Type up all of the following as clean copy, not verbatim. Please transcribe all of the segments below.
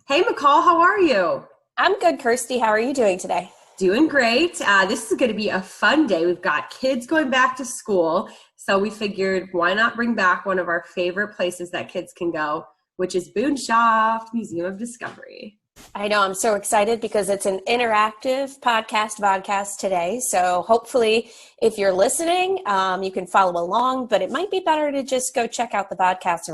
Hey, McCall, how are you? I'm good, Kirstie. How are you doing today? Doing great. This is going to be a fun day. We've got kids going back to school, so we figured why not bring back one of our favorite places that kids can go, which is Boonshoft Museum of Discovery. I know I'm so excited because it's an interactive vodcast today. So hopefully, if you're listening, you can follow along. But it might be better to just go check out the podcast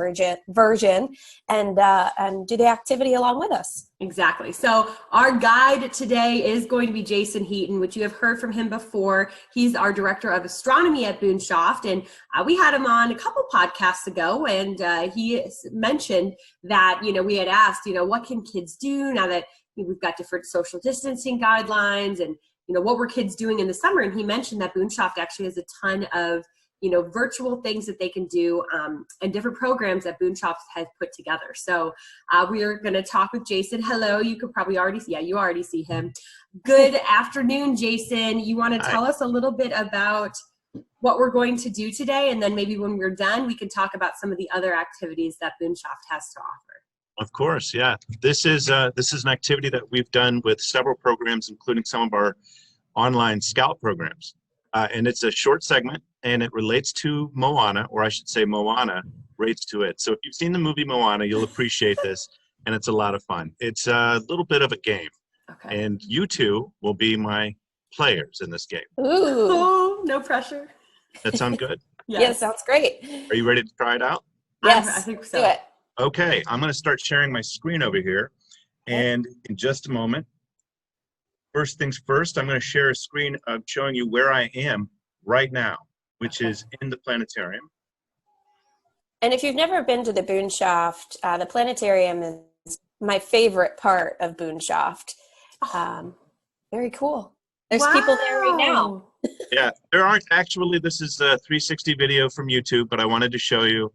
version and do the activity along with us. Exactly. So our guide today is going to be Jason Heaton, which you have heard from him before. He's our Director of Astronomy at Boonshoft, and we had him on a couple podcasts ago, and he mentioned that, we had asked, what can kids do now that we've got different social distancing guidelines, and, what were kids doing in the summer? And he mentioned that Boonshoft actually has a ton of virtual things that they can do, and different programs that Boonshoft has put together. So we are going to talk with Jason. Hello, you could probably already see, you already see him. Good afternoon, Jason. You want to tell us a little bit about what we're going to do today, and then maybe when we're done, we can talk about some of the other activities that Boonshoft has to offer. Of course, yeah. This is an activity that we've done with several programs, including some of our online scout programs. And it's a short segment, and it relates to Moana, or I should say Moana relates to it. So if you've seen the movie Moana, you'll appreciate this, and it's a lot of fun. It's a little bit of a game, and you two will be my players in this game. Ooh. Oh, no pressure. That sound good? Yes. Yeah, sounds great. Are you ready to try it out? Yes, I think so. Do it. Okay, I'm going to start sharing my screen over here, and in just a moment, first things first, I'm going to share a screen of showing you where I am right now, which is in the planetarium. And if you've never been to the Boonshoft, the planetarium is my favorite part of Boonshoft. Very cool. There's people there right now. Yeah, there aren't actually. This is a 360 video from YouTube, but I wanted to show you,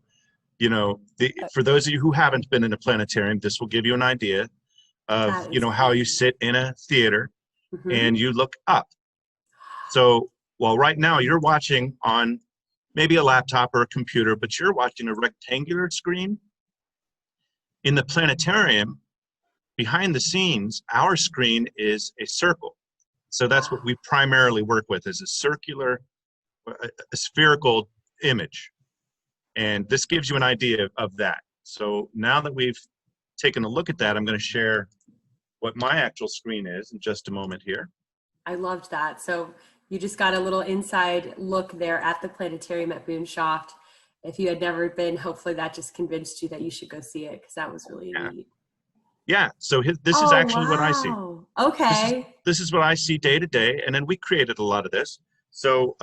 for those of you who haven't been in a planetarium, this will give you an idea of, how you sit in a theater and you look up. So, well, right now you're watching on maybe a laptop or a computer, but you're watching a rectangular screen. In the planetarium, behind the scenes, our screen is a circle. So that's what we primarily work with, is a circular, a spherical image. And this gives you an idea of that. So now that we've taken a look at that, I'm going to share what my actual screen is in just a moment here. I loved that. So you just got a little inside look there at the planetarium at Boonshoft. If you had never been, hopefully that just convinced you that you should go see it, because that was really neat. Yeah, so this is actually what I see. Okay. This is what I see day to day, and then we created a lot of this. So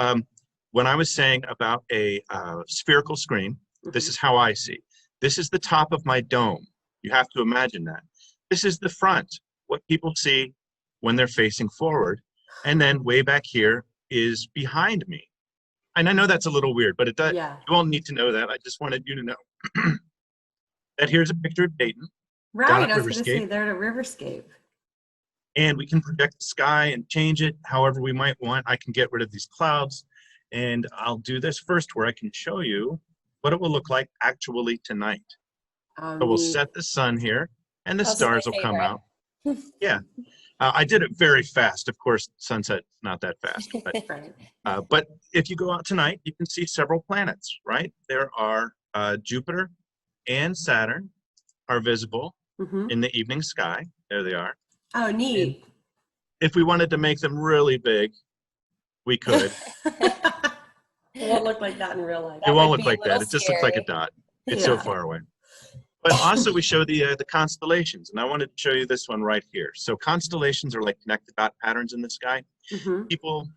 when I was saying about a spherical screen, this is how I see. This is the top of my dome. You have to imagine that. This is the front, what people see when they're facing forward. And then way back here is behind me. And I know that's a little weird, but it does. Yeah. You all need to know that. I just wanted you to know that here's a picture of Dayton. Right, I was going to say they're at a riverscape. And we can project the sky and change it however we might want. I can get rid of these clouds. And I'll do this first where I can show you what it will look like actually tonight. So we'll set the sun here, and the stars will come out. Yeah. I did it very fast. Of course, sunset's not that fast. But if you go out tonight, you can see several planets, right? There are Jupiter and Saturn are visible in the evening sky. There they are. Oh, neat. And if we wanted to make them really big, we could. It won't look like that in real life. It won't look like that. It just looks like a dot. It's so far away. But also we show the constellations, and I wanted to show you this one right here. So constellations are like connected dot patterns in the sky. People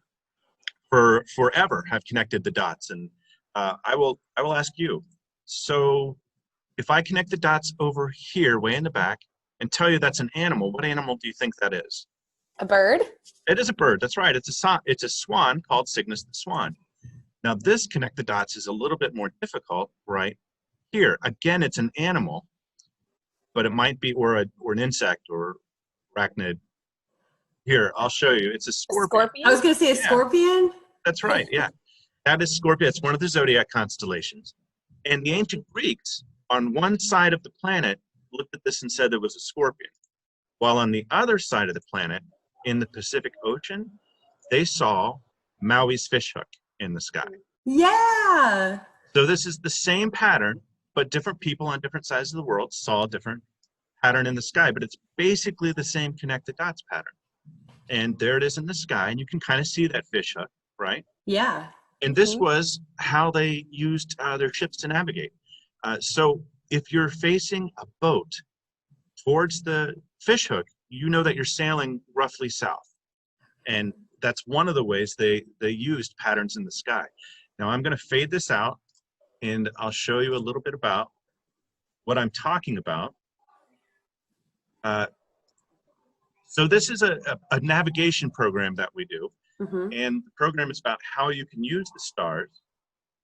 for forever have connected the dots, and I will ask you. So if I connect the dots over here, way in the back, and tell you that's an animal, what animal do you think that is? A bird? It is a bird. That's right. It's a swan called Cygnus the swan. Now this connect the dots is a little bit more difficult, right? Here, again, it's an animal, but it might be, or an insect or arachnid. Here, I'll show you. It's a scorpion. I was going to say a scorpion? That's right, yeah. That is Scorpio. It's one of the zodiac constellations. And the ancient Greeks, on one side of the planet, looked at this and said it was a scorpion. While on the other side of the planet, in the Pacific Ocean, they saw Maui's fishhook in the sky. Yeah. So this is the same pattern, but different people on different sides of the world saw a different pattern in the sky, but it's basically the same connected dots pattern. And there it is in the sky, and you can kind of see that fishhook, right? Yeah. And this was how they used their ships to navigate. So if you're facing a boat towards the fishhook, you know that you're sailing roughly south. And that's one of the ways they used patterns in the sky. Now I'm going to fade this out, and I'll show you a little bit about what I'm talking about. So this is a navigation program that we do. And the program is about how you can use the stars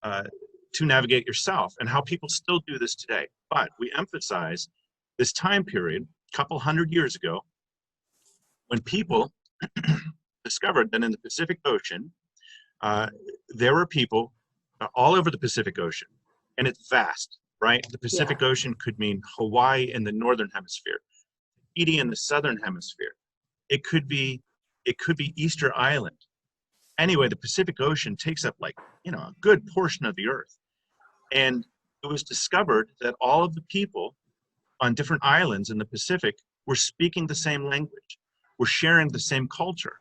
to navigate yourself, and how people still do this today. But we emphasize this time period, a couple hundred years ago, when people discovered that in the Pacific Ocean, there were people all over the Pacific Ocean, and it's vast, right? The Pacific Ocean could mean Hawaii in the northern hemisphere, Tahiti in the southern hemisphere. It could be Easter Island. Anyway, the Pacific Ocean takes up, like, a good portion of the earth. And it was discovered that all of the people on different islands in the Pacific were speaking the same language, were sharing the same culture.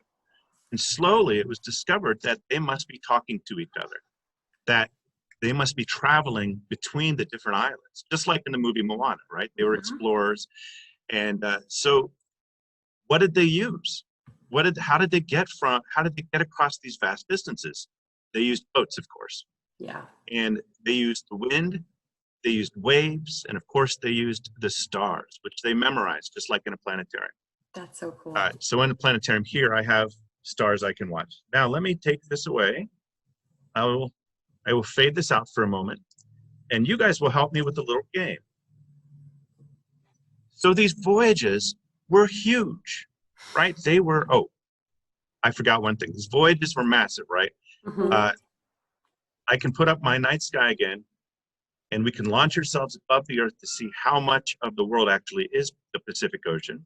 And slowly it was discovered that they must be talking to each other, that they must be traveling between the different islands, just like in the movie Moana, right? They were explorers. And so what did they use? How did they get across these vast distances? They used boats, of course. Yeah. And they used the wind, they used waves, and of course they used the stars, which they memorized, just like in a planetarium. That's so cool. So in the planetarium here, I have stars I can watch. Now let me take this away. I will fade this out for a moment, and you guys will help me with a little game. So these voyages were huge, right? They were, I forgot one thing. These voyages were massive, right? I can put up my night sky again, and we can launch ourselves above the Earth to see how much of the world actually is the Pacific Ocean.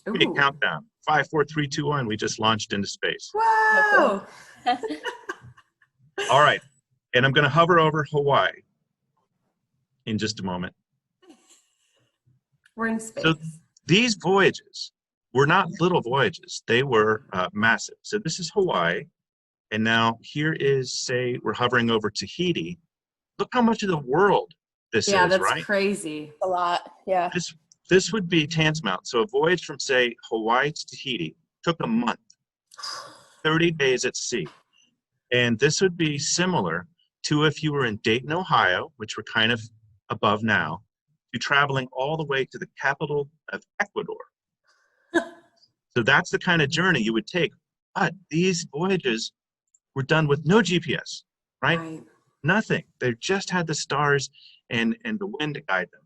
We can count down. 5, 4, 3, 2, 1. We just launched into space. Whoa! All right. And I'm going to hover over Hawaii in just a moment. We're in space. So these voyages were not little voyages. They were massive. So this is Hawaii. And now here is, say, we're hovering over Tahiti. Look how much of the world this is, right? Yeah, that's crazy. A lot, yeah. This would be tantamount. So a voyage from, say, Hawaii to Tahiti took a month, 30 days at sea. And this would be similar to if you were in Dayton, Ohio, which we're kind of above now, to traveling all the way to the capital of Ecuador. So that's the kind of journey you would take. But these voyages were done with no GPS, right? Nothing. They just had the stars and the wind to guide them,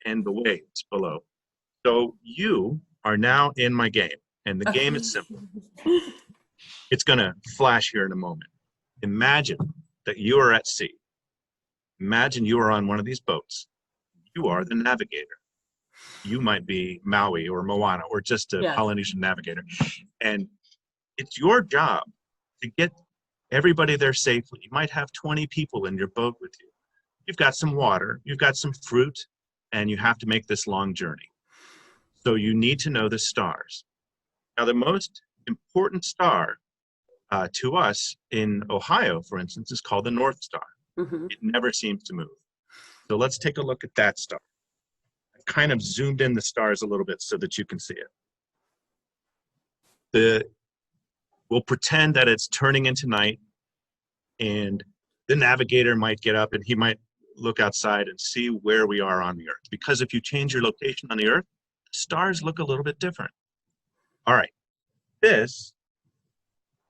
and the waves below. So you are now in my game, and the game is simple. It's going to flash here in a moment. Imagine that you are at sea. Imagine you are on one of these boats. You are the navigator. You might be Maui or Moana or just a Polynesian navigator. And it's your job to get everybody there safely. You might have 20 people in your boat with you. You've got some water, you've got some fruit, and you have to make this long journey. So you need to know the stars. Now, the most important star to us in Ohio, for instance, is called the North Star. It never seems to move. So let's take a look at that star. I've kind of zoomed in the stars a little bit so that you can see it. We'll pretend that it's turning into night, and the navigator might get up and he might look outside and see where we are on the Earth. Because if you change your location on the Earth, the stars look a little bit different. All right, this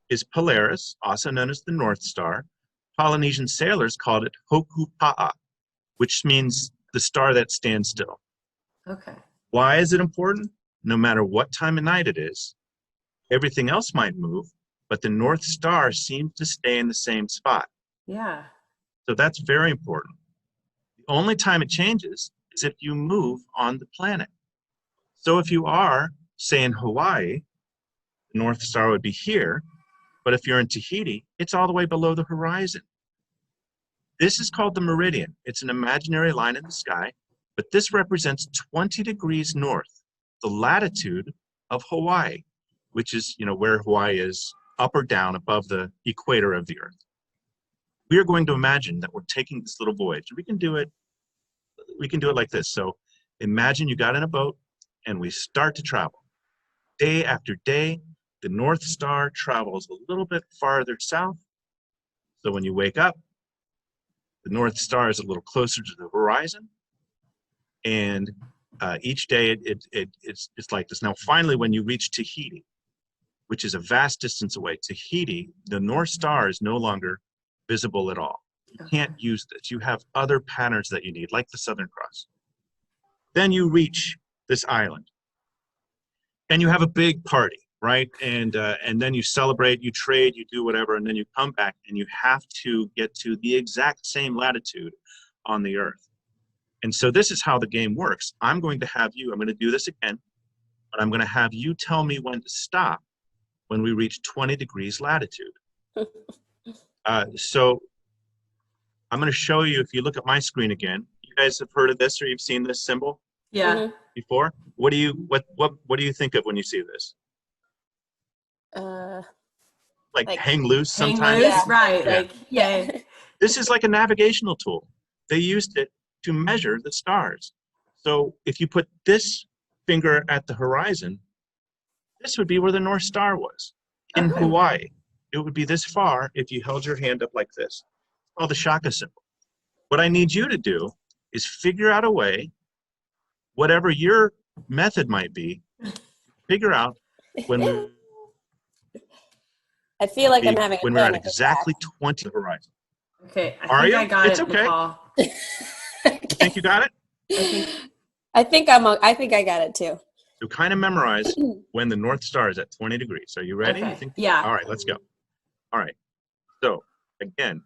is Polaris, also known as the North Star. Polynesian sailors called it Hokupa'a, which means the star that stands still. Okay. Why is it important? No matter what time of night it is, everything else might move, but the North Star seems to stay in the same spot. Yeah. So that's very important. The only time it changes is if you move on the planet. So if you are, say, in Hawaii, the North Star would be here, but if you're in Tahiti, it's all the way below the horizon. This is called the meridian. It's an imaginary line in the sky, but this represents 20 degrees north, the latitude of Hawaii, which is, where Hawaii is, up or down above the equator of the Earth. We are going to imagine that we're taking this little voyage. We can do it like this. So imagine you got in a boat and we start to travel. Day after day, the North Star travels a little bit farther south. So when you wake up, the North Star is a little closer to the horizon. And each day it's like this. Now, finally, when you reach Tahiti, which is a vast distance away, Tahiti, the North Star is no longer visible at all. You can't use this. You have other patterns that you need, like the Southern Cross. Then you reach this island, and you have a big party, right? And then you celebrate, you trade, you do whatever, and then you come back, and you have to get to the exact same latitude on the Earth. And so this is how the game works. I'm going to do this again, but I'm going to have you tell me when to stop when we reach 20 degrees latitude. So I'm going to show you, if you look at my screen again, you guys have heard of this or you've seen this symbol before? What do you think of when you see this? Like hang loose sometimes? Hang loose, Yeah. right. Yeah. Like, yeah. This is like a navigational tool. They used it to measure the stars. So if you put this finger at the horizon, this would be where the North Star was. In Hawaii, it would be this far if you held your hand up like this. It's called the shaka symbol. What I need you to do is figure out a way, whatever your method might be, figure out when I feel like I'm having when we're at exactly 20 the horizon. Okay, I got it's it, okay. McCall. You think you got it? I think I got it too. So kind of memorize when the North Star is at 20 degrees. Are you ready? Okay. You think? Yeah. All right, let's go. All right. So again,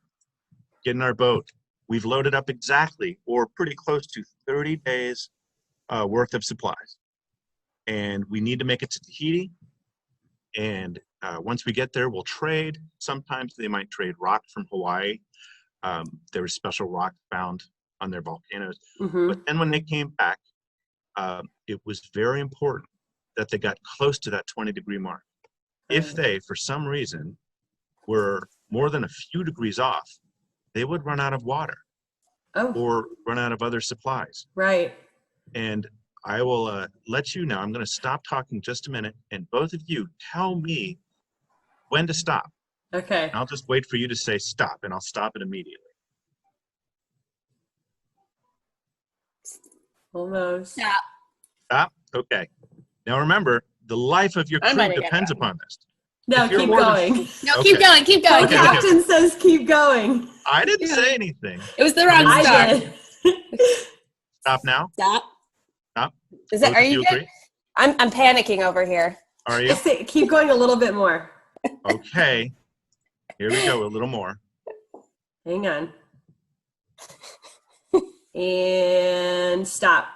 get in our boat. We've loaded up exactly or pretty close to 30 days worth of supplies. And we need to make it to Tahiti. And once we get there, we'll trade. Sometimes they might trade rock from Hawaii. There was special rock found on their volcanoes. But then when they came back, it was very important that they got close to that 20-degree mark. If they, for some reason, were more than a few degrees off, they would run out of water or run out of other supplies. Right. And I will let you know. I'm going to stop talking just a minute, and both of you tell me when to stop. Okay. And I'll just wait for you to say stop, and I'll stop it immediately. Almost. Stop. Stop? Okay. Now remember, the life of your crew depends upon this. No, keep going. No, keep going. Keep going. The captain says keep going. I didn't say anything. It was the wrong I start. did. Stop now. Stop. Stop. Is that? Both Are of you good? agree? I'm panicking over here. Are you? Keep going a little bit more. Okay. Here we go. A little more. Hang on. And stop.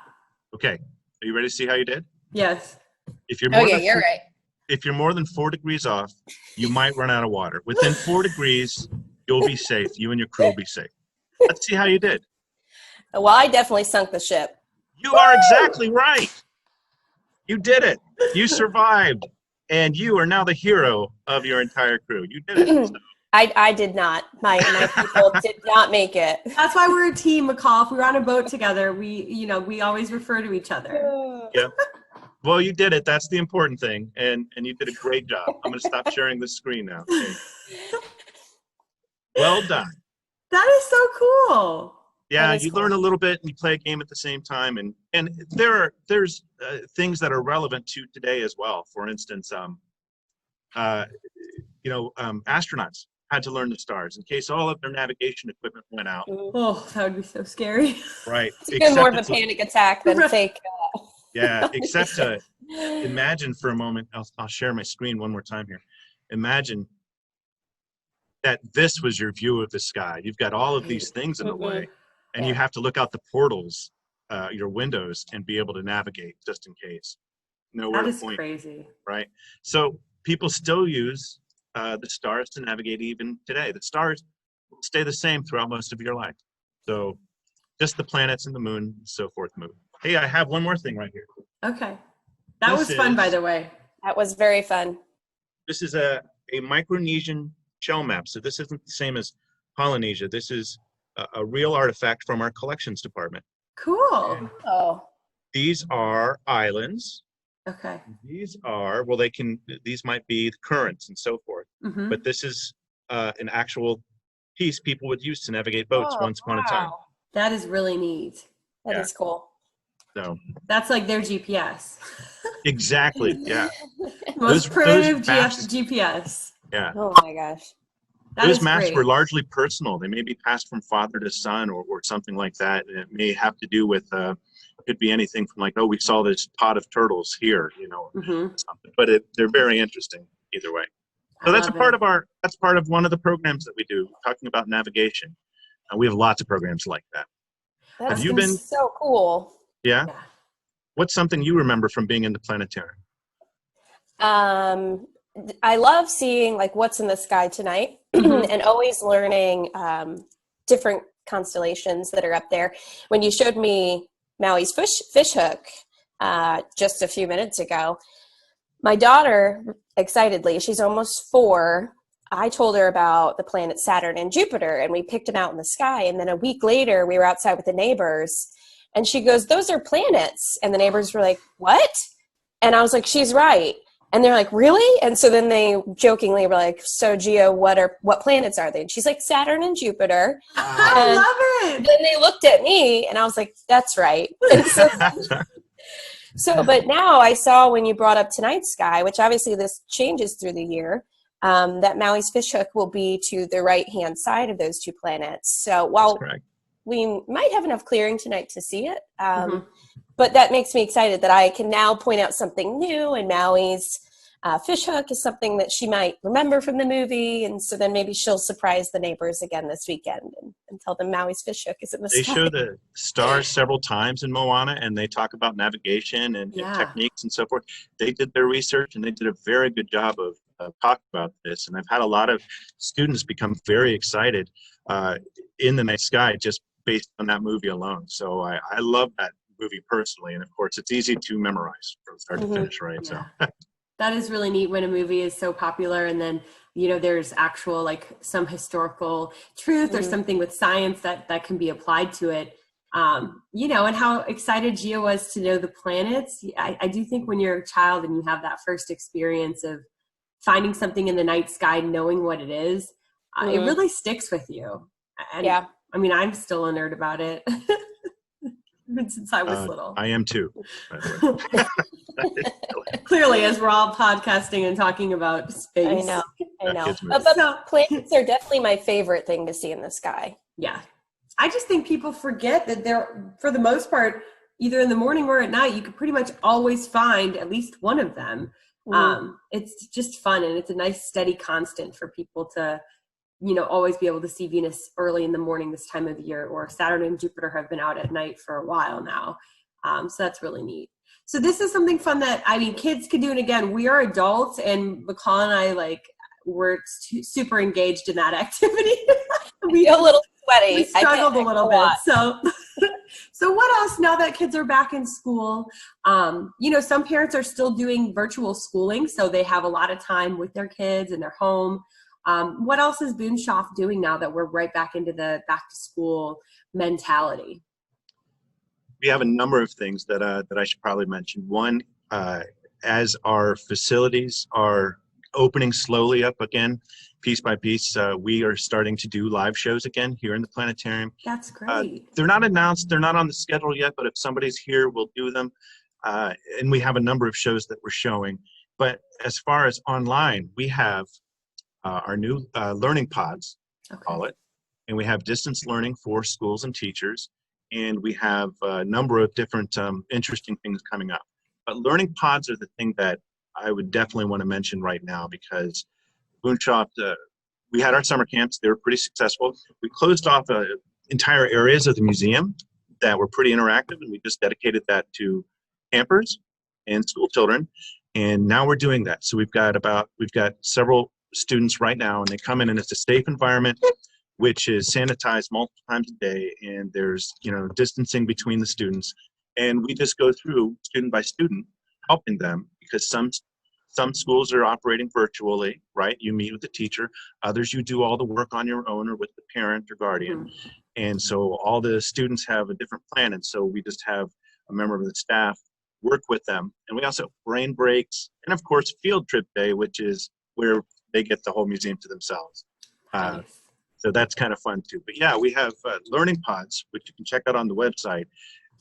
Okay. Are you ready to see how you did? Yes. If you're more Okay, than you're right. If you're more than 4 degrees off, you might run out of water. Within 4 degrees, you'll be safe. You and your crew will be safe. Let's see how you did. Well, I definitely sunk the ship. You are exactly right. You did it. You survived. And you are now the hero of your entire crew. You did it. I did not. My people did not make it. That's why we're a team, McCall. If we were on a boat together, we always refer to each other. Yeah. Well, you did it. That's the important thing. And you did a great job. I'm going to stop sharing the screen now. Okay. Well done. That is so cool. Yeah, you learn a little bit and you play a game at the same time. And there's things that are relevant to today as well. For instance, astronauts had to learn the stars in case all of their navigation equipment went out. Oh, that would be so scary. Right. It's been more of a panic attack than fake. Yeah, except imagine for a moment, I'll share my screen one more time here. Imagine that this was your view of the sky. You've got all of these things in the way, and you have to look out the portals your windows and be able to navigate just in case. Know where That to is point, crazy. right? So people still use the stars to navigate even today. The stars will stay the same throughout most of your life. So just the planets and the moon, and so forth, move. Hey, I have one more thing right here. Okay. That This was fun, by is- the way. That was very fun. This is a Micronesian shell map. So this isn't the same as Polynesia. This is a real artifact from our collections department. Cool. Oh, These are islands. Okay. These are, well, these might be currents and so forth. Mm-hmm. But this is an actual piece people would use to navigate boats Oh, once upon a time. wow. That is really neat. That Yeah. is cool. So That's like their GPS. exactly, yeah. Most Those primitive maps- GPS. Yeah. Oh my gosh. That Those is maps great. were largely personal. They may be passed from father to son or something like that. And it may have to do with, could be anything from like, oh, we saw this pod of turtles here, Mm-hmm. something. But they're very interesting either way. So that's part of one of the programs that we do, talking about navigation. We have lots of programs like that. That's Have you been? so cool. Yeah? Yeah. What's something you remember from being in the planetarium? I love seeing like what's in the sky tonight Mhm. and always learning different constellations that are up there. When you showed me Maui's fish hook just a few minutes ago, my daughter excitedly, she's almost 4. I told her about the planet Saturn and Jupiter, and we picked them out in the sky. And then a week later, we were outside with the neighbors, and she goes, "Those are planets." And the neighbors were like, "What?" And I was like, "She's right." And they're like, "Really?" And so then they jokingly were like, "So Gio, what planets are they?" And she's like, "Saturn and Jupiter." I And love it. then they looked at me, and I was like, "That's right." And so, but now I saw when you brought up tonight's sky, which obviously this changes through the year, that Maui's fishhook will be to the right-hand side of those 2 planets. So while Correct. we might have enough clearing tonight to see it, Mhm. but that makes me excited that I can now point out something new, and Maui's fishhook is something that she might remember from the movie, and so then maybe she'll surprise the neighbors again this weekend and tell them Maui's fishhook is in the They sky. show the stars several times in Moana, and they talk about navigation and techniques and so forth. They did their research, and they did a very good job of talking about this. And I've had a lot of students become very excited in the night sky just based on that movie alone. So I love that movie personally, and of course, it's easy to memorize from start to finish, right? Yeah. So. That is really neat when a movie is so popular and then, there's actual like some historical truth or something with science that can be applied to it. And how excited Gia was to know the planets. I do think when you're a child and you have that first experience of finding something in the night sky, knowing what it is, it really sticks with you. And, Yeah. I mean, I'm still a nerd about it. Since I was little. I am too, by the way. Clearly, as we're all podcasting and talking about space. I know. Kids But planets are definitely my favorite thing to see in the sky. Yeah. I just think people forget that they're, for the most part, either in the morning or at night, you could pretty much always find at least one of them. It's just fun, and it's a nice steady constant for people to always be able to see Venus early in the morning this time of the year, or Saturn and Jupiter have been out at night for a while now. So that's really neat. So this is something fun that, kids could do. And again, we are adults, and McCall and I, we're super engaged in that activity. We a little sweaty. We struggled a little bit. So what else now that kids are back in school? Some parents are still doing virtual schooling, so they have a lot of time with their kids and they're home. What else is Boonshoft doing now that we're right back into the back to school mentality? We have a number of things that I should probably mention. One, as our facilities are opening slowly up again, piece by piece, we are starting to do live shows again here in the planetarium. That's great. They're not announced, they're not on the schedule yet, but if somebody's here, we'll do them. And we have a number of shows that we're showing. But as far as online, we have our new learning pods, call it, and we have distance learning for schools and teachers, and we have a number of different interesting things coming up. But learning pods are the thing that I would definitely want to mention right now, because Boonshoft, we had our summer camps. They were pretty successful. We closed off entire areas of the museum that were pretty interactive, and we just dedicated that to campers and school children. And now we're doing that. So we've got several students right now, and they come in, and it's a safe environment, which is sanitized multiple times a day, and there's, you know, distancing between the students. And we just go through student by student, helping them, because some schools are operating virtually, right? You meet with the teacher. Others, you do all the work on your own or with the parent or guardian. Mm-hmm. And so all the students have a different plan. And so we just have a member of the staff work with them. And we also have brain breaks, and of course, field trip day, which is where they get the whole museum to themselves. Nice. So that's kind of fun too. But yeah, we have learning pods, which you can check out on the website,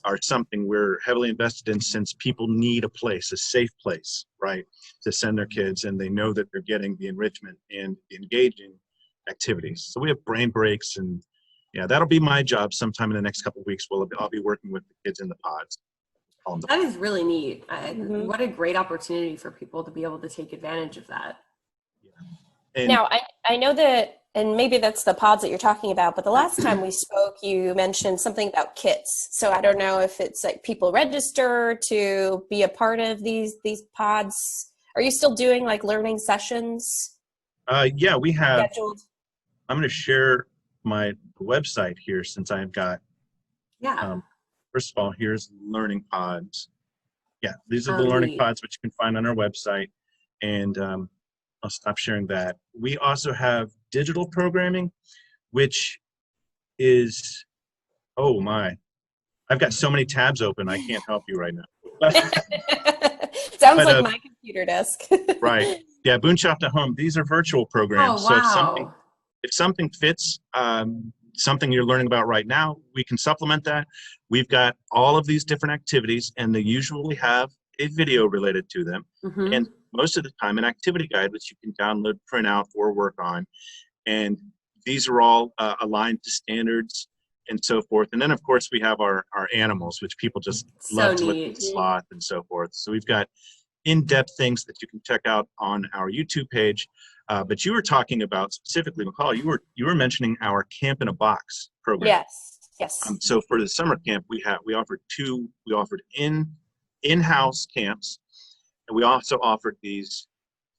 are something we're heavily invested in, since people need a place, a safe place, right, to send their kids, and they know that they're getting the enrichment and the engaging activities. So we have brain breaks, and yeah, that'll be my job sometime in the next couple of weeks. I'll be working with the kids in the pods. That is really neat. Mm-hmm. What a great opportunity for people to be able to take advantage of that. Yeah. Now, I know that, and maybe that's the pods that you're talking about, but the last time we spoke, you mentioned something about kits. So I don't know if it's like people register to be a part of these pods. Are you still doing like learning sessions? Yeah, we have. Scheduled? I'm going to share my website here, since I've got. Yeah. First of all, here's learning pods. Yeah, these are the learning pods, which you can find on our website. And I'll stop sharing that. We also have digital programming, which is, oh my, I've got so many tabs open, I can't help you right now. Sounds like my computer desk. Right. Yeah, Boonshoft At Home, these are virtual programs. Oh, wow. So if something fits, something you're learning about right now, we can supplement that. We've got all of these different activities, and they usually have a video related to them. Mm-hmm. And most of the time, an activity guide, which you can download, print out, or work on. And these are all aligned to standards and so forth. And then, of course, we have our animals, which people just love to look at, the sloth and so forth. So we've got in-depth things that you can check out on our YouTube page. But you were talking about specifically, McCall, you were mentioning our Camp in a Box program. Yes. So for the summer camp, we offered in-house camps, and we also offered these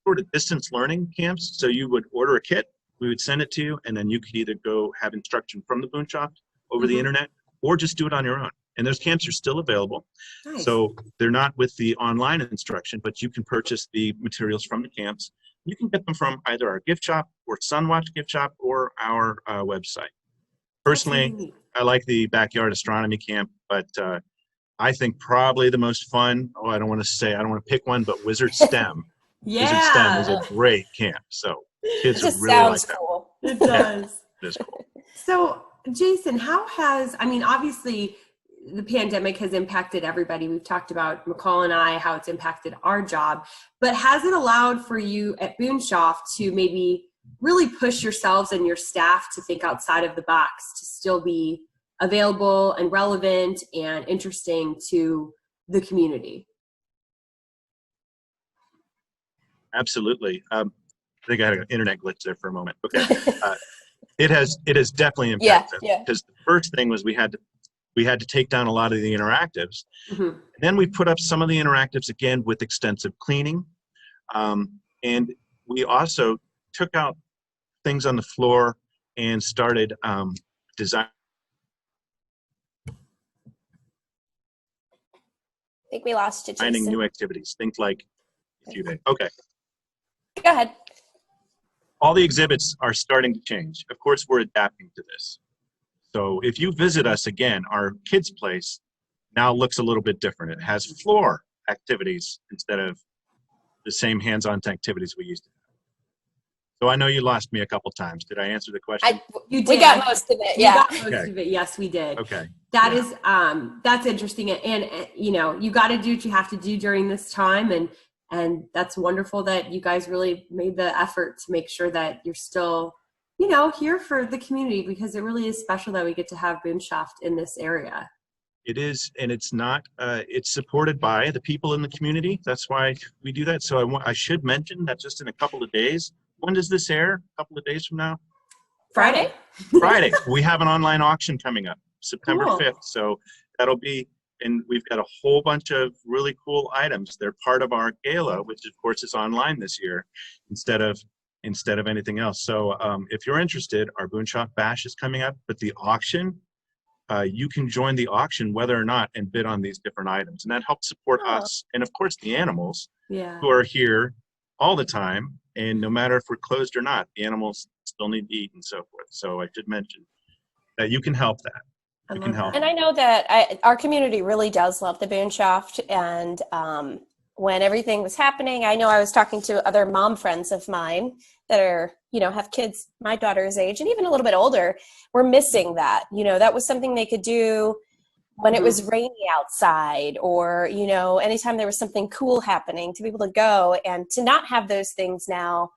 sort of distance learning camps. So you would order a kit, we would send it to you, and then you could either go have instruction from the Boonshoft over the internet, or just do it on your own. And those camps are still available. Nice. So they're not with the online instruction, but you can purchase the materials from the camps. You can get them from either our gift shop or Sunwatch gift shop or our website. Personally, I like the backyard astronomy camp, but I think probably the most fun, I don't want to pick one, but Wizard STEM. Yeah. Wizard STEM is a great camp. So kids It really sounds like cool. It does. that. It is cool. So, Jason, obviously the pandemic has impacted everybody. We've talked about, McCall and I, how it's impacted our job, but has it allowed for you at Boonshoft to maybe really push yourselves and your staff to think outside of the box, to still be available and relevant and interesting to the community? Absolutely. I think I had an internet glitch there for a moment. Okay. It has definitely impacted. Yeah. Because the first thing was we had to take down a lot of the interactives. Mm-hmm. And then we put up some of the interactives again with extensive cleaning. And we also took out things on the floor and started designing. I think we lost you, Jason. New activities. Think like a few days. Okay. Go ahead. All the exhibits are starting to change. Of course, we're adapting to this. So if you visit us again, our kids' place now looks a little bit different. It has floor activities instead of the same hands-on activities we used to have. So I know you lost me a couple times. Did I answer the question? You did. We got most of it. Yeah. We got most of it. Yes, we did. Okay. That is that's interesting, and you got to do what you have to do during this time, and that's wonderful that you guys really made the effort to make sure that you're still here for the community, because it really is special that we get to have Boonshoft in this area. It is, and it's not. It's supported by the people in the community. That's why we do that. So I should mention that just in a couple of days. When does this air? A couple of days from now? Friday. Friday. We have an online auction coming up. September Cool. 5th. So that'll be, and we've got a whole bunch of really cool items. They're part of our gala, which of course is online this year instead of anything else. So if you're interested, our Boonshoft Bash is coming up, but the auction, you can join the auction whether or not and bid on these different items. And that helps support us and of course the animals who are here all the time. And no matter if we're closed or not, the animals still need to eat and so forth. So I should mention that you can help that. You can help. And I know that our community really does love the Boonshoft. And when everything was happening, I know I was talking to other mom friends of mine that are, have kids my daughter's age and even a little bit older. We're missing that. That was something they could do when it was rainy outside, or, anytime there was something cool happening, to be able to go, and to not have those things now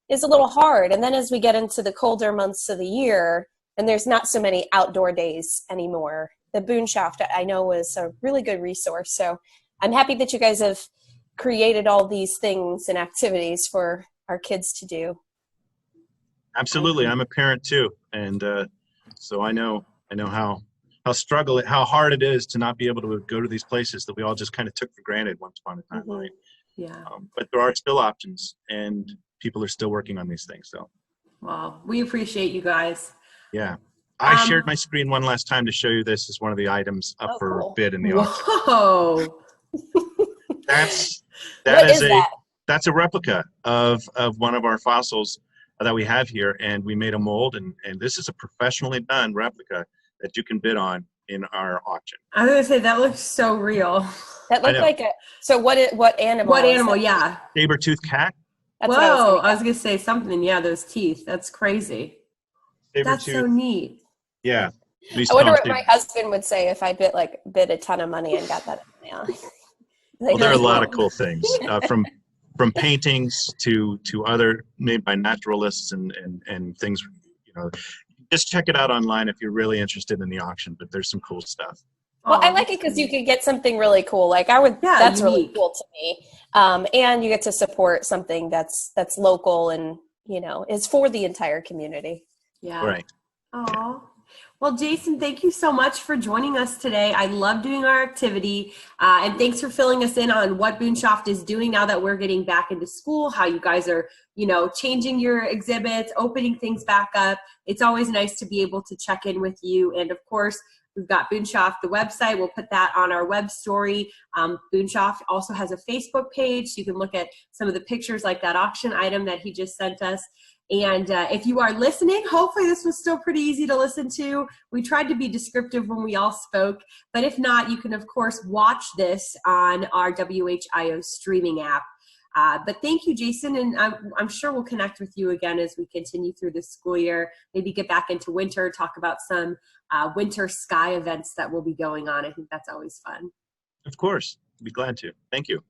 is a little hard. And then as we get into the colder months of the year, and there's not so many outdoor days anymore, the Boonshoft, I know, was a really good resource. So I'm happy that you guys have created all these things and activities for our kids to do. Absolutely. I'm a parent too. And so I know how hard it is to not be able to go to these places that we all just kind of took for granted once upon a time, right? Yeah. But there are still options, and people are still working on these things. So, wow, we appreciate you guys. Yeah. I shared my screen one last time to show you this as one of the items up for cool. bid in the auction. Whoa. That's a replica of one of our fossils that we have here, and we made a mold, and this is a professionally done replica that you can bid on in our auction. I was gonna say that looks so real. That looked like so what animal? What animal? Yeah. Saber-toothed cat. That's Whoa, I was gonna say something. Yeah, those teeth. That's crazy. That's so neat. Yeah. I wonder what my husband would say if I bid a ton of money and got that in the mail. Well, there are a lot of cool things, from paintings to other made by naturalists and things. Just check it out online if you're really interested in the auction. But there's some cool stuff. Well, I like it because you could get something really cool. Like that's really cool to me. And you get to support something that's local and is for the entire community. Yeah. Right. Oh. Well, Jason, thank you so much for joining us today. I love doing our activity. And thanks for filling us in on what Boonshoft is doing now that we're getting back into school, how you guys are, changing your exhibits, opening things back up. It's always nice to be able to check in with you. And of course, we've got Boonshoft, the website. We'll put that on our web story. Boonshoft also has a Facebook page, so you can look at some of the pictures like that auction item that he just sent us. And if you are listening, hopefully this was still pretty easy to listen to. We tried to be descriptive when we all spoke, but if not, you can of course watch this on our WHIO streaming app. But thank you, Jason, and I'm sure we'll connect with you again as we continue through this school year, maybe get back into winter, talk about some winter sky events that will be going on. I think that's always fun. Of course, I'd be glad to. Thank you.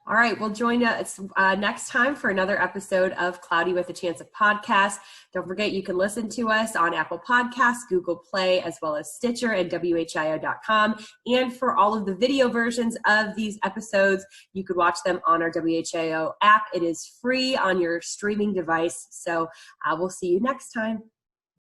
All right, well, join us next time for another episode of Cloudy with a Chance of Podcast. Don't forget, you can listen to us on Apple Podcasts, Google Play, as well as Stitcher and WHIO.com. And for all of the video versions of these episodes, you could watch them on our WHIO app. It is free on your streaming device. So we'll see you next time.